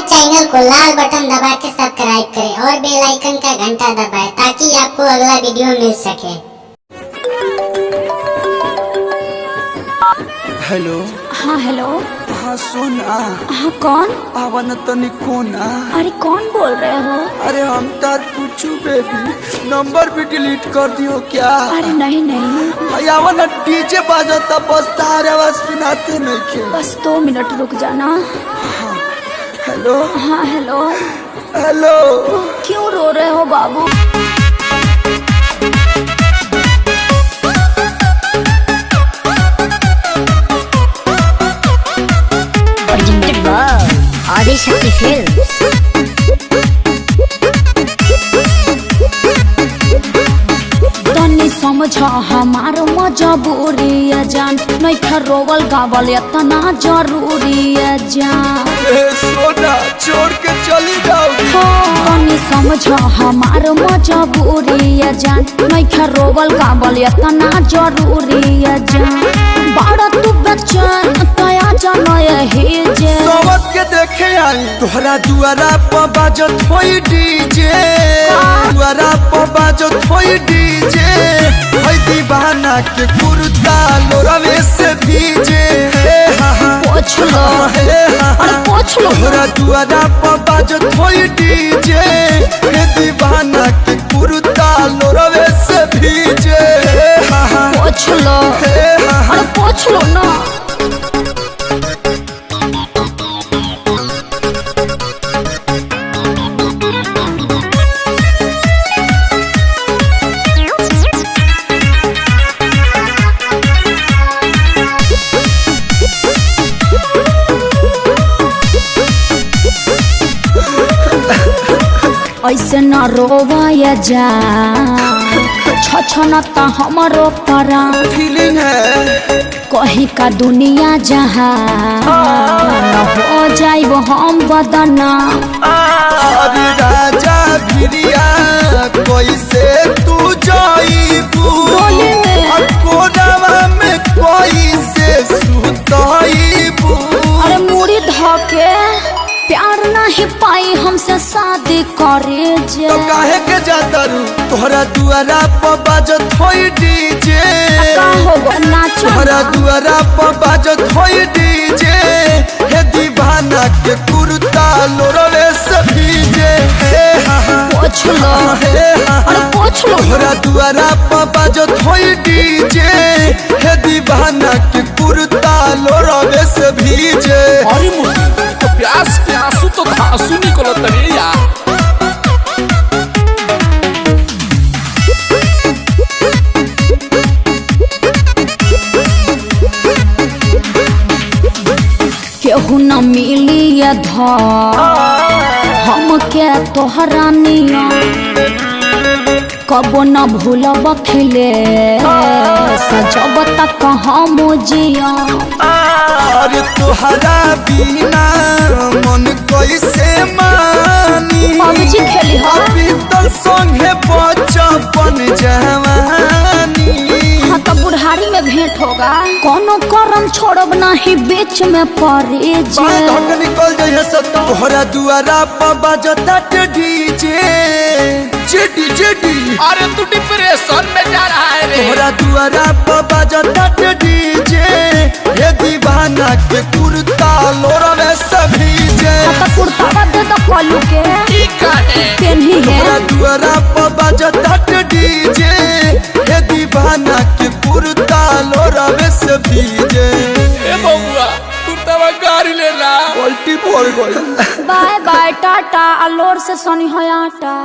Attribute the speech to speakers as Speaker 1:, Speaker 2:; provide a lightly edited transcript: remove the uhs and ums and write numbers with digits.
Speaker 1: Channel को लाल button दबा के सब्सक्राइब करें और बेल आइकन का घंटा दबाएं ताकि आपको अगला वीडियो मिल सके।
Speaker 2: हेलो।
Speaker 3: हाँ हेलो।
Speaker 2: हाँ सोना।
Speaker 3: हाँ कौन?
Speaker 2: आवन तनी कोना।
Speaker 3: अरे कौन बोल रहे हो?
Speaker 2: अरे हम तार पूछू बेबी, नंबर भी डिलीट कर दियो क्या?
Speaker 3: अरे नहीं नहीं।
Speaker 2: आवन डीजे बाजता बस तार आवाज सुनाते नहीं के।
Speaker 3: बस 2 मिनट रुक जाना।
Speaker 2: हाँ। हेलो।
Speaker 3: हाँ हेलो।
Speaker 2: हेलो।
Speaker 3: क्यों रो रहे हो बाबू?
Speaker 1: आदिशक्ति फिल्म्स।
Speaker 3: तनी समझ हमार मजबूरी है जान, नहीं रोवल गावल इतना जरूरी है जान।
Speaker 2: सोना छोड़ के चली जाओ।
Speaker 3: तनी समझ हमार मजबूरी है जान, नहीं रोवल गावल इतना जरूरी है जान। बड़ा तू बच्चन तया जानो यही जे
Speaker 2: सोवत के देखे आई तोहरा दुआरा पर बाजत होई डीजे। दुआरा पर बाजत होई डीजे। होई दीवाना के कुर्ता लोरवे से भीजे।
Speaker 3: पोछ लो। अरे पोछ लो।
Speaker 2: तोहरा दुआरा पर बाजत होई डीजे। हे दीवाना के कुर्ता लोरवे से भीजे।
Speaker 3: पोछ लो। अरे पोछ लो ना। ऐसे न रोवाया जा, छछनता हमारो परा।
Speaker 2: फीलिंग है
Speaker 3: कहीं का दुनिया जहाँ न हो जाइब हम बदना।
Speaker 2: अरे राजा भिरिया कैसे तू जाइबू? कोरावा में कैसे सुताइबू?
Speaker 3: अरे मुड़ी धके प्यार नहीं पाई हमसे शादी करे जे।
Speaker 2: तो काहे के जाता रू? तोहरा दुआरा पर बाजत होई डीजे।
Speaker 3: का होगा नाचो।
Speaker 2: तोहरा दुआरा पर बाजत होई डीजे। हे दीवाना के कुर्ता लोरवे से भीजे।
Speaker 3: पोछ लो। अरे पोछ लो।
Speaker 2: तोहरा दुआरा पर बाजत होई डीजे। हे दीवाना के कुर्ता लोरवे से भीजे।
Speaker 4: अरे मुझे तो प्यास के आंसू तो धांसू निकलत रे यार।
Speaker 3: केहू न मिली ये हम के तोहरा निया, कबो न भूलब खिले सजब तक हम जिया।
Speaker 2: अरे तोहरा बिना मन कैसे मानी?
Speaker 3: पबजी खेली हो।
Speaker 2: बीतल संगे बचपन जवानी।
Speaker 3: हाँ तो बुढ़ारी में भेंट होगा। कोनो करम छोड़ब नहीं बीच में पड़े जे।
Speaker 2: निकल जाइए सब। तोहरा दुआरा पर बाजता डीजे। JD JD.
Speaker 4: अरे तू डिप्रेशन में जा रहा है रे।
Speaker 2: तोहरा दुआरा पर बाजता डीजे। हे दीवाना के कुर्ता लोरवे से भीजे।
Speaker 3: हाँ तो कुर्ता दे दो कलू के।
Speaker 4: ठीक है।
Speaker 3: पेन्ही है।
Speaker 2: तोहरा दुआरा पर बाजता डीजे। हे दीवाना के कुर्ता लोरवे से भीजे।
Speaker 4: ए बउआ कुर्तावा गाड़ी लेला।
Speaker 2: पलटी पड़ गई।
Speaker 3: By by Tata. अलोर से सोनी हो आटा।